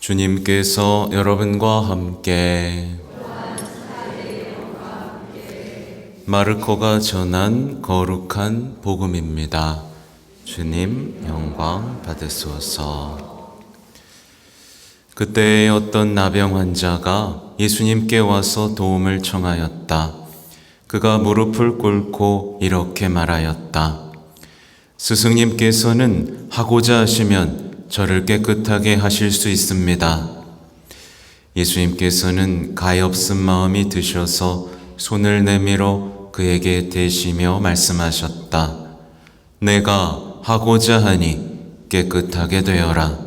주님께서 여러분과 함께 마르코가 전한 거룩한 복음입니다. 주님 영광 받으소서. 그때 어떤 나병 환자가 예수님께 와서 도움을 청하였다. 그가 무릎을 꿇고 이렇게 말하였다. 스승님께서는 하고자 하시면 저를 깨끗하게 하실 수 있습니다. 예수님께서는 가엾은 마음이 드셔서 손을 내밀어 그에게 대시며 말씀하셨다. 내가 하고자 하니 깨끗하게 되어라.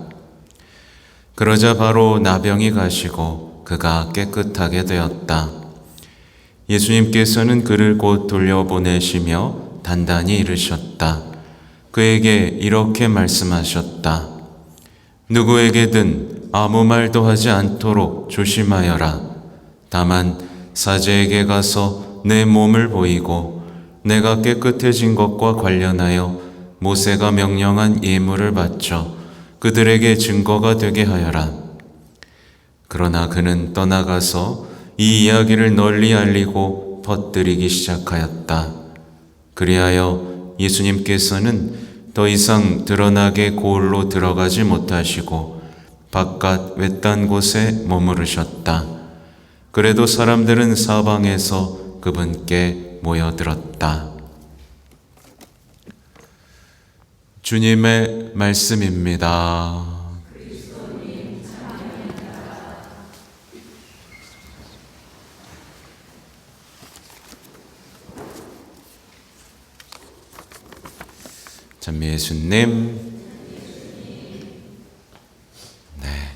그러자 바로 나병이 가시고 그가 깨끗하게 되었다. 예수님께서는 그를 곧 돌려보내시며 단단히 이르셨다. 그에게 이렇게 말씀하셨다. 누구에게든 아무 말도 하지 않도록 조심하여라. 다만 사제에게 가서 내 몸을 보이고 내가 깨끗해진 것과 관련하여 모세가 명령한 예물을 바쳐 그들에게 증거가 되게 하여라. 그러나 그는 떠나가서 이 이야기를 널리 알리고 퍼뜨리기 시작하였다. 그리하여 예수님께서는 더 이상 드러나게 고을로 들어가지 못하시고 바깥 외딴 곳에 머무르셨다. 그래도 사람들은 사방에서 그분께 모여들었다. 주님의 말씀입니다. 참 예수님. 네.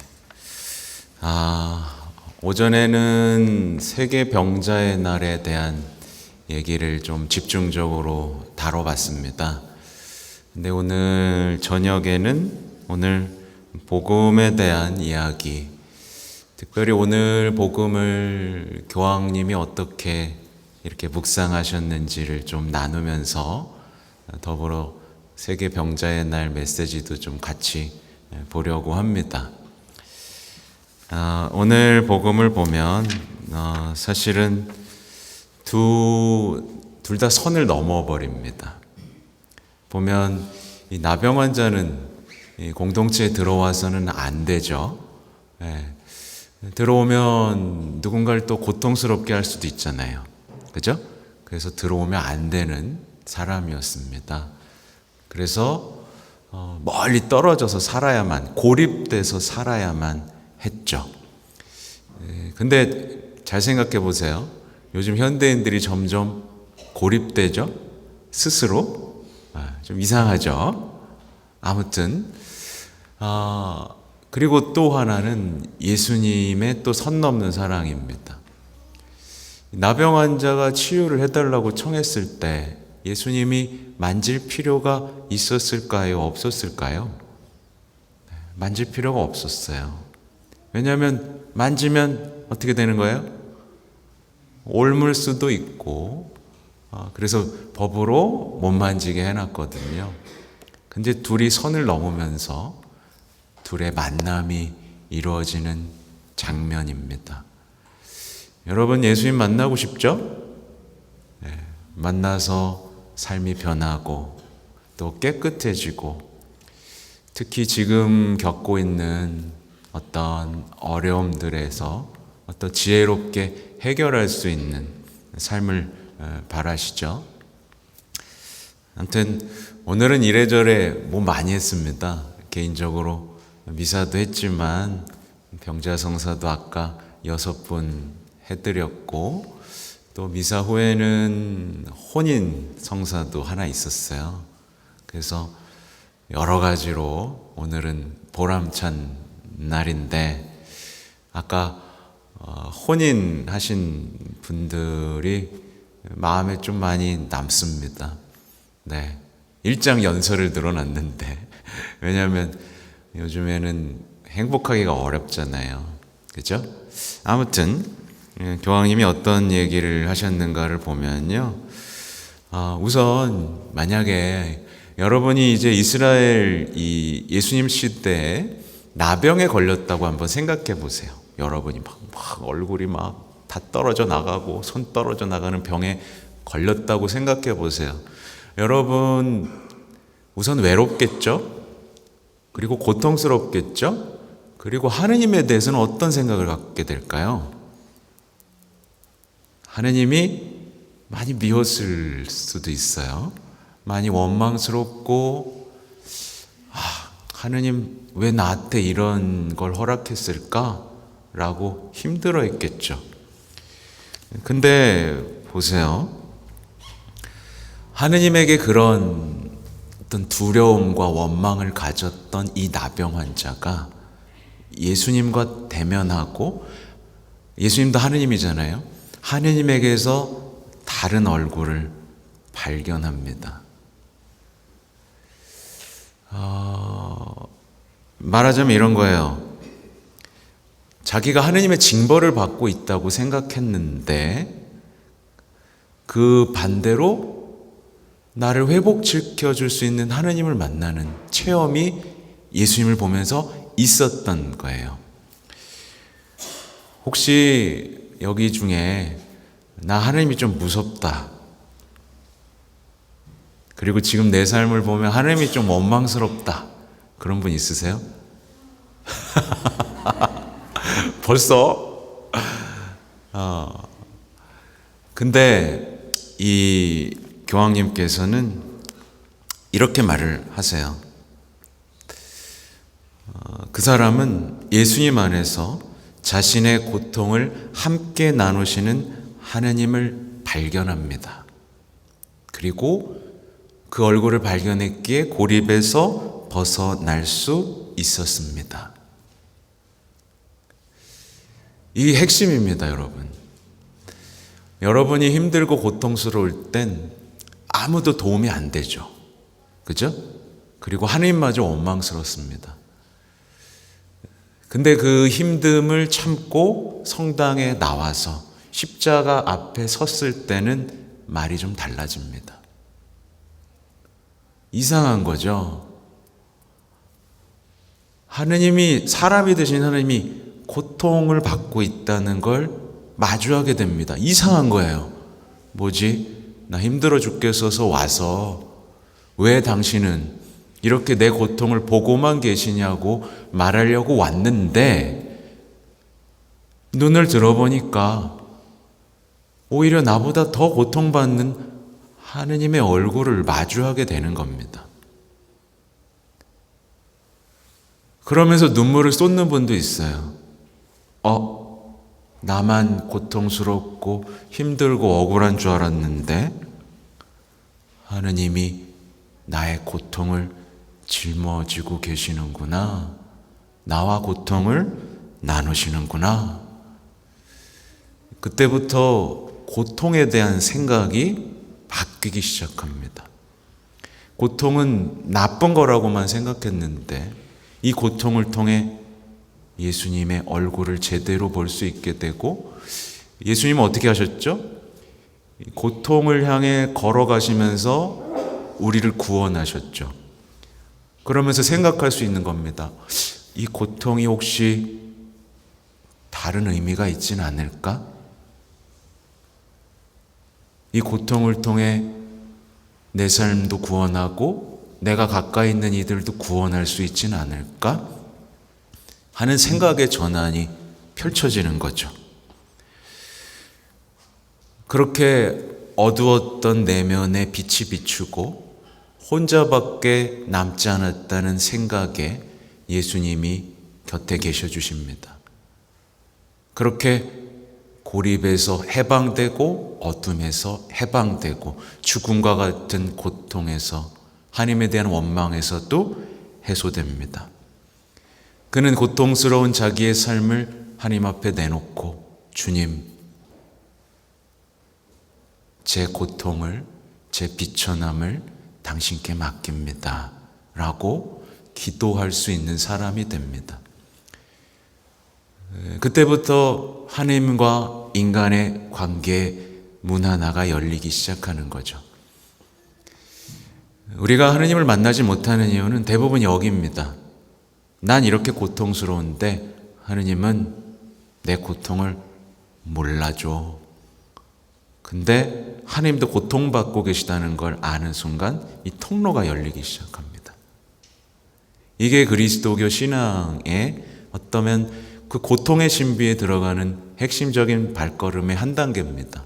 오전에는 세계 병자의 날에 대한 얘기를 좀 집중적으로 다뤄봤습니다. 근데 오늘 저녁에는 오늘 복음에 대한 이야기, 특별히 오늘 복음을 교황님이 어떻게 이렇게 묵상하셨는지를 좀 나누면서 더불어 세계 병자의 날 메시지도 좀 같이 보려고 합니다. 오늘 복음을 보면 사실은 둘 다 선을 넘어버립니다. 보면 이 나병 환자는 이 공동체에 들어와서는 안 되죠. 들어오면 누군가를 또 고통스럽게 할 수도 있잖아요. 그죠? 그래서 들어오면 안 되는 사람이었습니다. 그래서 멀리 떨어져서 살아야만, 고립돼서 살아야만 했죠. 근데 잘 생각해 보세요. 요즘 현대인들이 점점 고립되죠? 스스로? 좀 이상하죠? 아무튼 그리고 또 하나는 예수님의 또 선 넘는 사랑입니다. 나병 환자가 치유를 해달라고 청했을 때 예수님이 만질 필요가 있었을까요? 없었을까요? 만질 필요가 없었어요. 왜냐하면 만지면 어떻게 되는 거예요? 옮을 수도 있고, 그래서 법으로 못 만지게 해놨거든요. 근데 둘이 선을 넘으면서 둘의 만남이 이루어지는 장면입니다. 여러분, 예수님 만나고 싶죠? 만나서 삶이 변하고 또 깨끗해지고, 특히 지금 겪고 있는 어떤 어려움들에서 어떤 지혜롭게 해결할 수 있는 삶을 바라시죠. 아무튼 오늘은 이래저래 뭐 많이 했습니다. 개인적으로 미사도 했지만 병자성사도 아까 6분 해드렸고, 또 미사 후에는 혼인 성사도 하나 있었어요. 그래서 여러 가지로 오늘은 보람찬 날인데, 아까 혼인 하신 분들이 마음에 좀 많이 남습니다. 네. 일장 연설을 늘어놨는데, 왜냐하면 요즘에는 행복하기가 어렵잖아요. 그죠? 아무튼 교황님이 어떤 얘기를 하셨는가를 보면요, 우선 만약에 여러분이 이제 이스라엘 이 예수님 시대에 나병에 걸렸다고 한번 생각해 보세요. 여러분이 막 얼굴이 막 다 떨어져 나가고 손 떨어져 나가는 병에 걸렸다고 생각해 보세요. 여러분 우선 외롭겠죠? 그리고 고통스럽겠죠? 그리고 하느님에 대해서는 어떤 생각을 갖게 될까요? 하느님이 많이 미웠을 수도 있어요. 많이 원망스럽고 하느님 왜 나한테 이런 걸 허락했을까? 라고 힘들어했겠죠. 근데 보세요. 하느님에게 그런 어떤 두려움과 원망을 가졌던 이 나병 환자가 예수님과 대면하고, 예수님도 하느님이잖아요. 하느님에게서 다른 얼굴을 발견합니다. 말하자면 이런 거예요. 자기가 하느님의 징벌을 받고 있다고 생각했는데 그 반대로 나를 회복시켜 줄 수 있는 하느님을 만나는 체험이 예수님을 보면서 있었던 거예요. 혹시 여기 중에 나 하느님이 좀 무섭다, 그리고 지금 내 삶을 보면 하느님이 좀 원망스럽다, 그런 분 있으세요? 벌써? 근데 이 교황님께서는 이렇게 말을 하세요. 그 사람은 예수님 안에서 자신의 고통을 함께 나누시는 하느님을 발견합니다. 그리고 그 얼굴을 발견했기에 고립에서 벗어날 수 있었습니다. 이게 핵심입니다, 여러분. 여러분이 힘들고 고통스러울 땐 아무도 도움이 안 되죠. 그죠? 그리고 하느님마저 원망스럽습니다. 근데 그 힘듦을 참고 성당에 나와서 십자가 앞에 섰을 때는 말이 좀 달라집니다. 이상한 거죠. 하느님이, 사람이 되신 하느님이 고통을 받고 있다는 걸 마주하게 됩니다. 이상한 거예요. 뭐지? 나 힘들어 죽겠어서 와서 왜 당신은 이렇게 내 고통을 보고만 계시냐고 말하려고 왔는데, 눈을 들어보니까 오히려 나보다 더 고통받는 하느님의 얼굴을 마주하게 되는 겁니다. 그러면서 눈물을 쏟는 분도 있어요. 나만 고통스럽고 힘들고 억울한 줄 알았는데 하느님이 나의 고통을 짊어지고 계시는구나. 나와 고통을 나누시는구나. 그때부터 고통에 대한 생각이 바뀌기 시작합니다. 고통은 나쁜 거라고만 생각했는데 이 고통을 통해 예수님의 얼굴을 제대로 볼 수 있게 되고, 예수님은 어떻게 하셨죠? 고통을 향해 걸어가시면서 우리를 구원하셨죠. 그러면서 생각할 수 있는 겁니다. 이 고통이 혹시 다른 의미가 있지는 않을까? 이 고통을 통해 내 삶도 구원하고 내가 가까이 있는 이들도 구원할 수 있지는 않을까? 하는 생각의 전환이 펼쳐지는 거죠. 그렇게 어두웠던 내면에 빛이 비추고 혼자밖에 남지 않았다는 생각에 예수님이 곁에 계셔 주십니다. 그렇게 고립에서 해방되고 어둠에서 해방되고 죽음과 같은 고통에서, 하나님에 대한 원망에서도 해소됩니다. 그는 고통스러운 자기의 삶을 하나님 앞에 내놓고, 주님, 제 고통을, 제 비천함을 당신께 맡깁니다 라고 기도할 수 있는 사람이 됩니다. 그때부터 하나님과 인간의 관계의 문 하나가 열리기 시작하는 거죠. 우리가 하나님을 만나지 못하는 이유는 대부분 여기입니다. 난 이렇게 고통스러운데 하느님은 내 고통을 몰라줘. 근데 하나님도 고통받고 계시다는 걸 아는 순간 이 통로가 열리기 시작합니다. 이게 그리스도교 신앙의 어떠면 그 고통의 신비에 들어가는 핵심적인 발걸음의 한 단계입니다.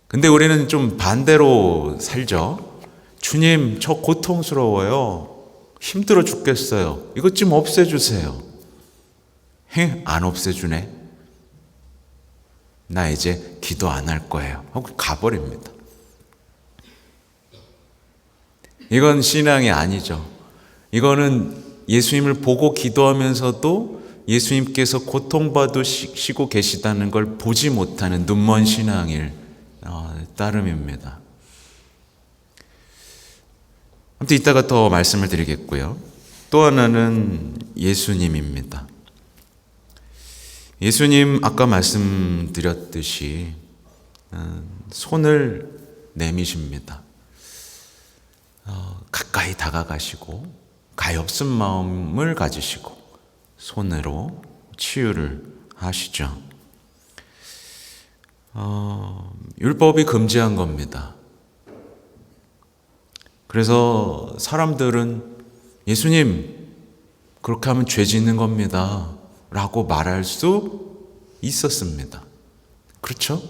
근데 우리는 좀 반대로 살죠. 주님, 저 고통스러워요. 힘들어 죽겠어요. 이것 좀 없애주세요. 안 없애주네. 나 이제 기도 안 할 거예요. 하고 가버립니다. 이건 신앙이 아니죠. 이거는 예수님을 보고 기도하면서도 예수님께서 고통받으시고 계시다는 걸 보지 못하는 눈먼 신앙일 따름입니다. 아무튼 이따가 더 말씀을 드리겠고요. 또 하나는 예수님입니다. 예수님 아까 말씀드렸듯이 손을 내미십니다. 가까이 다가가시고 가엾은 마음을 가지시고 손으로 치유를 하시죠. 율법이 금지한 겁니다. 그래서 사람들은 예수님 그렇게 하면 죄 짓는 겁니다 라고 말할 수 있었습니다. 그렇죠?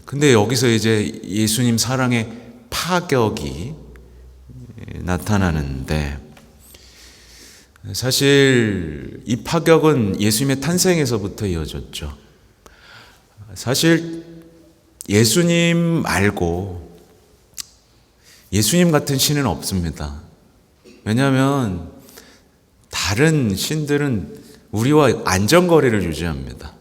근데 여기서 이제 예수님 사랑의 파격이 나타나는데, 사실 이 파격은 예수님의 탄생에서부터 이어졌죠. 사실 예수님 말고 예수님 같은 신은 없습니다. 왜냐하면 다른 신들은 우리와 안전거리를 유지합니다.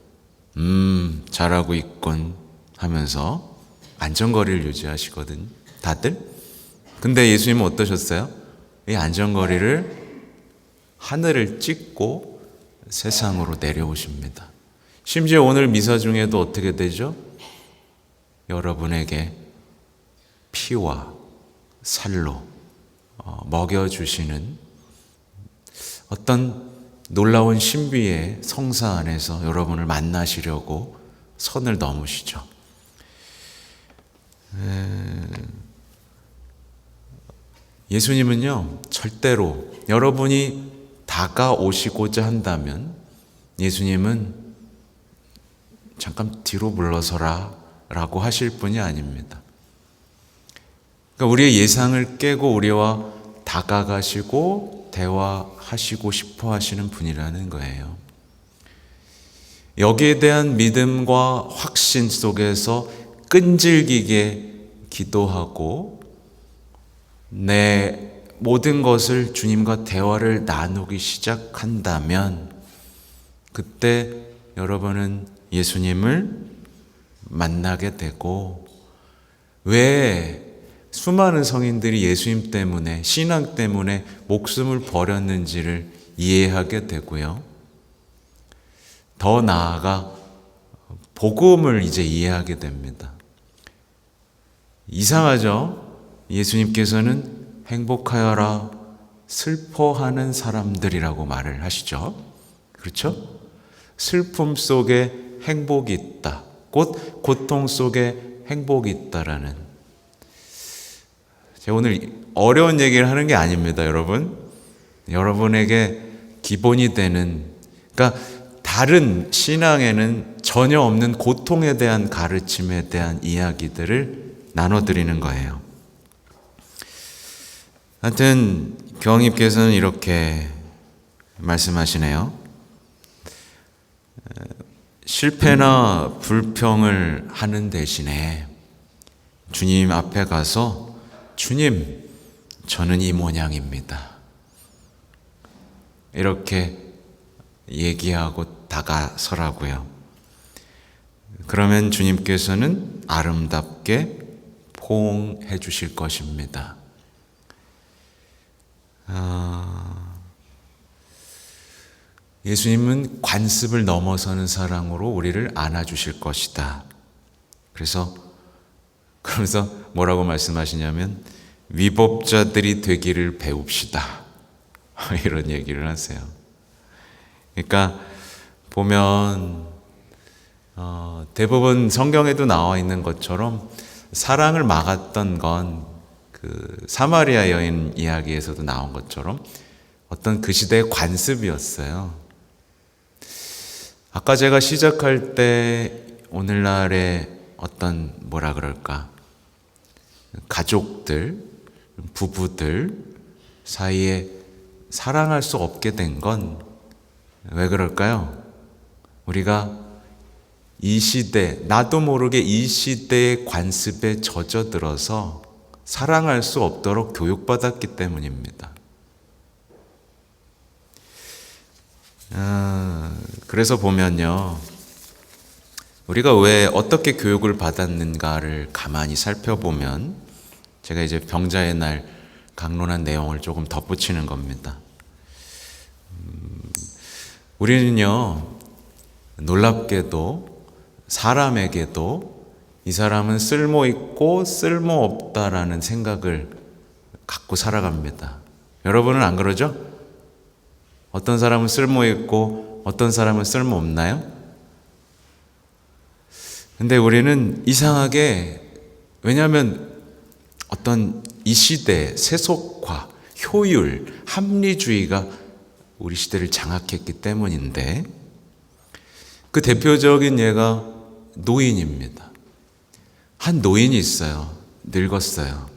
잘하고 있군 하면서 안전거리를 유지하시거든요, 다들. 근데 예수님은 어떠셨어요? 이 안전거리를 하늘을 찍고 세상으로 내려오십니다. 심지어 오늘 미사 중에도 어떻게 되죠? 여러분에게 피와 살로 먹여주시는 어떤 놀라운 신비의 성사 안에서 여러분을 만나시려고 선을 넘으시죠. 예수님은요, 절대로 여러분이 다가오시고자 한다면 예수님은 잠깐 뒤로 물러서라 라고 하실 분이 아닙니다. 그러니까 우리의 예상을 깨고 우리와 다가가시고 대화하시고 싶어 하시는 분이라는 거예요. 여기에 대한 믿음과 확신 속에서 끈질기게 기도하고 내 모든 것을 주님과 대화를 나누기 시작한다면 그때 여러분은 예수님을 만나게 되고, 왜 수많은 성인들이 예수님 때문에, 신앙 때문에 목숨을 버렸는지를 이해하게 되고요. 더 나아가 복음을 이제 이해하게 됩니다. 이상하죠? 예수님께서는 행복하여라 슬퍼하는 사람들이라고 말을 하시죠. 그렇죠? 슬픔 속에 행복이 있다. 곧 고통 속에 행복이 있다라는. 제가 오늘 어려운 얘기를 하는 게 아닙니다, 여러분. 여러분에게 기본이 되는, 그러니까 다른 신앙에는 전혀 없는 고통에 대한 가르침에 대한 이야기들을 나눠드리는 거예요. 하여튼 교황님께서는 이렇게 말씀하시네요. 실패나 불평을 하는 대신에 주님 앞에 가서 주님, 저는 이 모양입니다. 이렇게 얘기하고 다가서라고요. 그러면 주님께서는 아름답게 포옹해 주실 것입니다. 예수님은 관습을 넘어서는 사랑으로 우리를 안아주실 것이다. 그래서 뭐라고 말씀하시냐면 위법자들이 되기를 배웁시다. 이런 얘기를 하세요. 그러니까 보면 대부분 성경에도 나와 있는 것처럼 사랑을 막았던 건 그 사마리아 여인 이야기에서도 나온 것처럼 어떤 그 시대의 관습이었어요. 아까 제가 시작할 때 오늘날의 어떤 뭐라 그럴까, 가족들, 부부들 사이에 사랑할 수 없게 된 건 왜 그럴까요? 우리가 이 시대, 나도 모르게 이 시대의 관습에 젖어들어서 사랑할 수 없도록 교육받았기 때문입니다. 그래서 보면요, 우리가 왜 어떻게 교육을 받았는가를 가만히 살펴보면, 제가 이제 병자의 날 강론한 내용을 조금 덧붙이는 겁니다. 우리는요, 놀랍게도 사람에게도 이 사람은 쓸모있고 쓸모없다라는 생각을 갖고 살아갑니다. 여러분은 안 그러죠? 어떤 사람은 쓸모있고 어떤 사람은 쓸모없나요? 근데 우리는 이상하게, 왜냐하면 어떤 이 시대의 세속화, 효율, 합리주의가 우리 시대를 장악했기 때문인데, 그 대표적인 예가 노인입니다. 한 노인이 있어요. 늙었어요.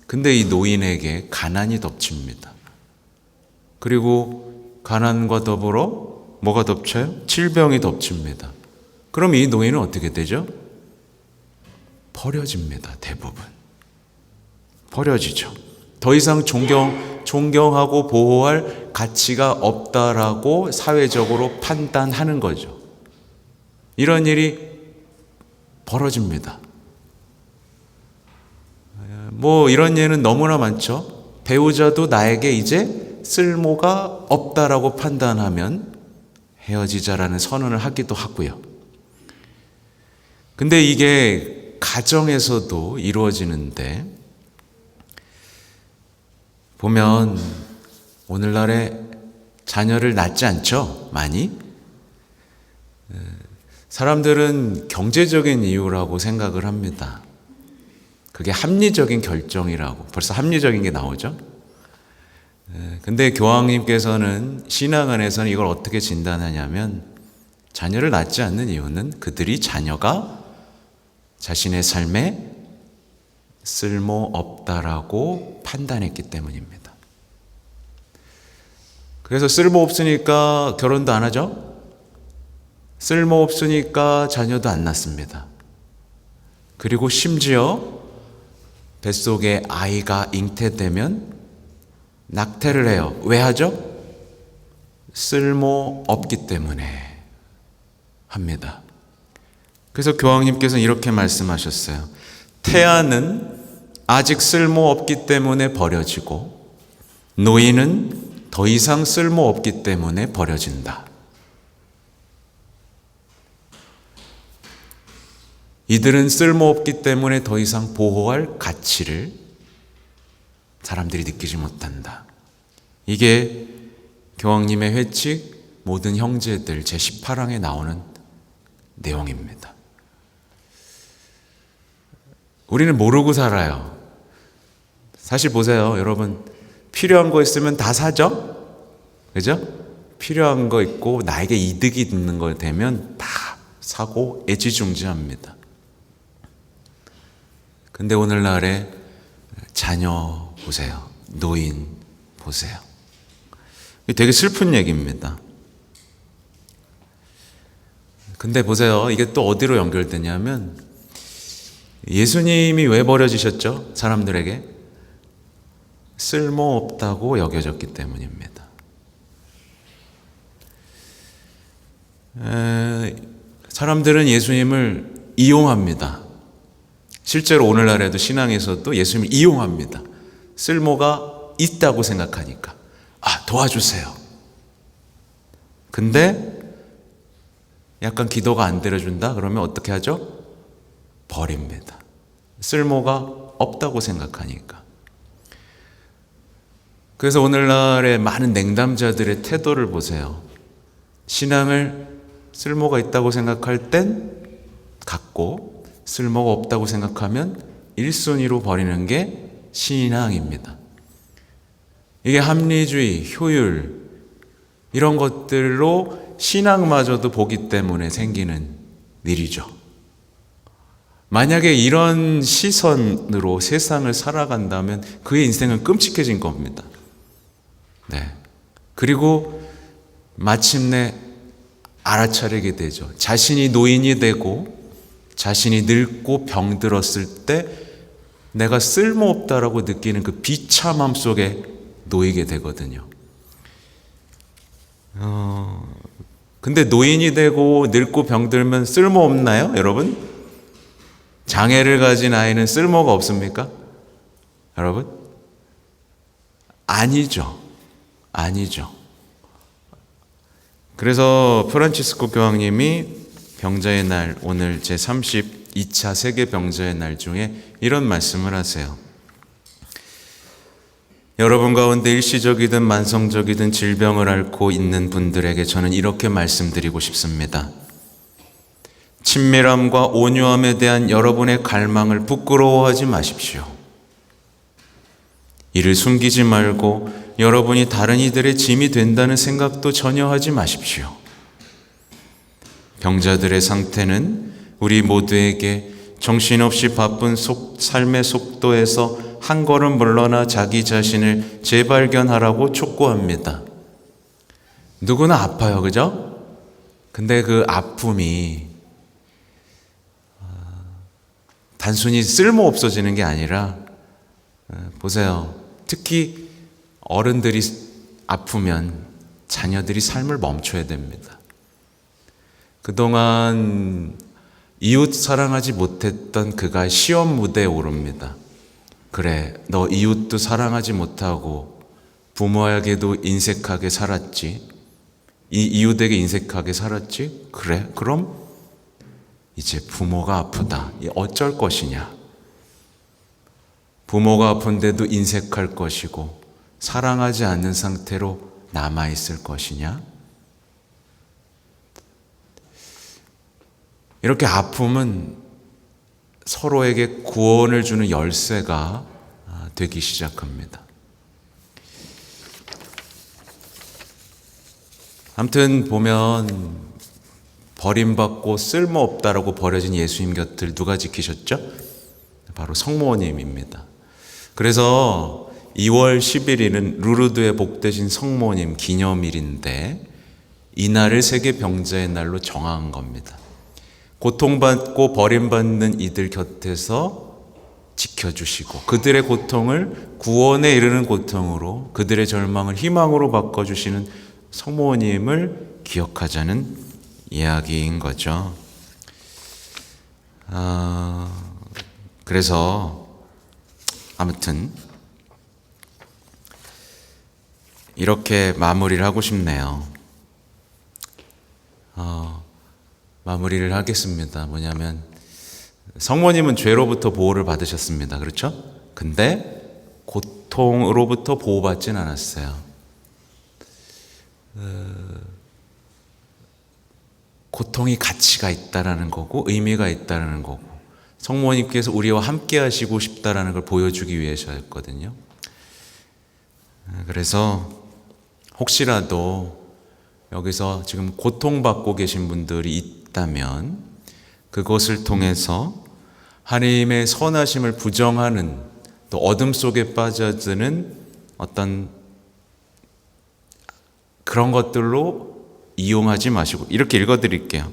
근데 이 노인에게 가난이 덮칩니다. 그리고 가난과 더불어 뭐가 덮쳐요? 질병이 덮칩니다. 그럼 이 노인은 어떻게 되죠? 버려집니다. 대부분 버려지죠. 더 이상 존경하고 보호할 가치가 없다라고 사회적으로 판단하는 거죠. 이런 일이 벌어집니다. 뭐 이런 예는 너무나 많죠. 배우자도 나에게 이제 쓸모가 없다라고 판단하면 헤어지자라는 선언을 하기도 하고요. 근데 이게 가정에서도 이루어지는데, 보면 오늘날에 자녀를 낳지 않죠? 많이? 사람들은 경제적인 이유라고 생각을 합니다. 그게 합리적인 결정이라고, 벌써 합리적인 게 나오죠? 근데 교황님께서는 신앙 안에서는 이걸 어떻게 진단하냐면, 자녀를 낳지 않는 이유는 그들이 자녀가 자신의 삶에 쓸모없다라고 판단했기 때문입니다. 그래서 쓸모없으니까 결혼도 안 하죠? 쓸모없으니까 자녀도 안 낳습니다. 그리고 심지어 뱃속에 아이가 잉태되면 낙태를 해요. 왜 하죠? 쓸모없기 때문에 합니다. 그래서 교황님께서는 이렇게 말씀하셨어요. 태아는 아직 쓸모없기 때문에 버려지고 노인은 더 이상 쓸모없기 때문에 버려진다. 이들은 쓸모없기 때문에 더 이상 보호할 가치를 사람들이 느끼지 못한다. 이게 교황님의 회칙 모든 형제들 제18항에 나오는 내용입니다. 우리는 모르고 살아요. 사실 보세요, 여러분. 필요한 거 있으면 다 사죠? 그죠? 필요한 거 있고 나에게 이득이 있는 거 되면 다 사고 애지중지합니다. 근데 오늘날에 자녀 보세요. 노인 보세요. 이게 되게 슬픈 얘기입니다. 근데 보세요. 이게 또 어디로 연결되냐면, 예수님이 왜 버려지셨죠? 사람들에게 쓸모없다고 여겨졌기 때문입니다. 사람들은 예수님을 이용합니다. 실제로 오늘날에도 신앙에서도 예수님을 이용합니다. 쓸모가 있다고 생각하니까. 도와주세요. 근데 약간 기도가 안 들어준다? 그러면 어떻게 하죠? 버립니다. 쓸모가 없다고 생각하니까. 그래서 오늘날의 많은 냉담자들의 태도를 보세요. 신앙을 쓸모가 있다고 생각할 땐 갖고 쓸모가 없다고 생각하면 1순위로 버리는 게 신앙입니다. 이게 합리주의, 효율 이런 것들로 신앙마저도 보기 때문에 생기는 일이죠. 만약에 이런 시선으로 세상을 살아간다면 그의 인생은 끔찍해진 겁니다. 네. 그리고 마침내 알아차리게 되죠. 자신이 노인이 되고 자신이 늙고 병들었을 때 내가 쓸모없다라고 느끼는 그 비참함 속에 놓이게 되거든요. 근데 노인이 되고 늙고 병들면 쓸모없나요, 여러분? 장애를 가진 아이는 쓸모가 없습니까? 여러분? 아니죠. 아니죠. 그래서 프란치스코 교황님이 병자의 날, 오늘 제32차 세계 병자의 날 중에 이런 말씀을 하세요. 여러분 가운데 일시적이든 만성적이든 질병을 앓고 있는 분들에게 저는 이렇게 말씀드리고 싶습니다. 친밀함과 온유함에 대한 여러분의 갈망을 부끄러워하지 마십시오. 이를 숨기지 말고 여러분이 다른 이들의 짐이 된다는 생각도 전혀 하지 마십시오. 병자들의 상태는 우리 모두에게 정신없이 바쁜 삶의 속도에서 한 걸음 물러나 자기 자신을 재발견하라고 촉구합니다. 누구나 아파요, 그죠? 근데 그 아픔이 단순히 쓸모 없어지는 게 아니라, 보세요. 특히 어른들이 아프면 자녀들이 삶을 멈춰야 됩니다. 그동안 이웃 사랑하지 못했던 그가 시험 무대에 오릅니다. 그래, 너 이웃도 사랑하지 못하고 부모에게도 인색하게 살았지. 이 이웃에게 인색하게 살았지. 그래, 그럼 이제 부모가 아프다. 어쩔 것이냐. 부모가 아픈데도 인색할 것이고 사랑하지 않는 상태로 남아있을 것이냐. 이렇게 아픔은 서로에게 구원을 주는 열쇠가 되기 시작합니다. 아무튼 보면 버림받고 쓸모없다라고 버려진 예수님 곁을 누가 지키셨죠? 바로 성모님입니다. 그래서 2월 11일은 루르드의 복되신 성모님 기념일인데 이날을 세계 병자의 날로 정한 겁니다. 고통받고 버림받는 이들 곁에서 지켜주시고 그들의 고통을 구원에 이르는 고통으로, 그들의 절망을 희망으로 바꿔주시는 성모님을 기억하자는 이야기인 거죠. 그래서 아무튼 이렇게 마무리를 하고 싶네요. 마무리를 하겠습니다. 뭐냐면 성모님은 죄로부터 보호를 받으셨습니다. 그렇죠? 근데 고통으로부터 보호받진 않았어요. 고통이 가치가 있다라는 거고 의미가 있다라는 거고 성모님께서 우리와 함께 하시고 싶다라는 걸 보여주기 위해서였거든요. 그래서 혹시라도 여기서 지금 고통받고 계신 분들이 있다면 그것을 통해서 하나님의 선하심을 부정하는, 또 어둠 속에 빠져드는 어떤 그런 것들로 이용하지 마시고, 이렇게 읽어드릴게요.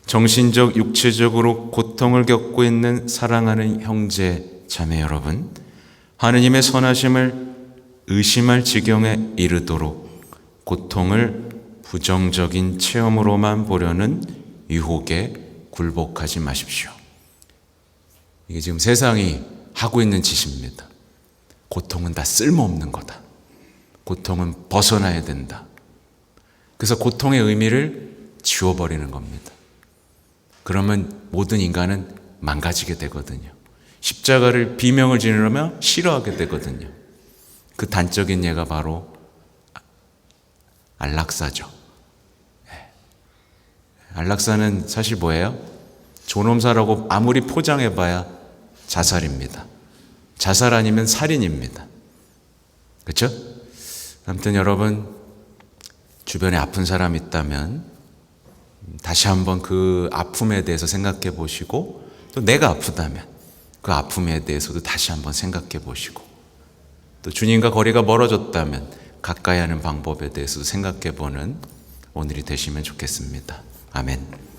정신적, 육체적으로 고통을 겪고 있는 사랑하는 형제, 자매 여러분, 하느님의 선하심을 의심할 지경에 이르도록 고통을 부정적인 체험으로만 보려는 유혹에 굴복하지 마십시오. 이게 지금 세상이 하고 있는 짓입니다. 고통은 다 쓸모없는 거다. 고통은 벗어나야 된다. 그래서 고통의 의미를 지워버리는 겁니다. 그러면 모든 인간은 망가지게 되거든요. 십자가를 비명을 지르며 싫어하게 되거든요. 그 단적인 예가 바로 안락사죠. 안락사는 사실 뭐예요? 존엄사라고 아무리 포장해봐야 자살입니다. 자살 아니면 살인입니다. 그렇죠? 아무튼 여러분, 주변에 아픈 사람 있다면 다시 한번 그 아픔에 대해서 생각해 보시고, 또 내가 아프다면 그 아픔에 대해서도 다시 한번 생각해 보시고, 또 주님과 거리가 멀어졌다면 가까이 하는 방법에 대해서도 생각해 보는 오늘이 되시면 좋겠습니다. 아멘.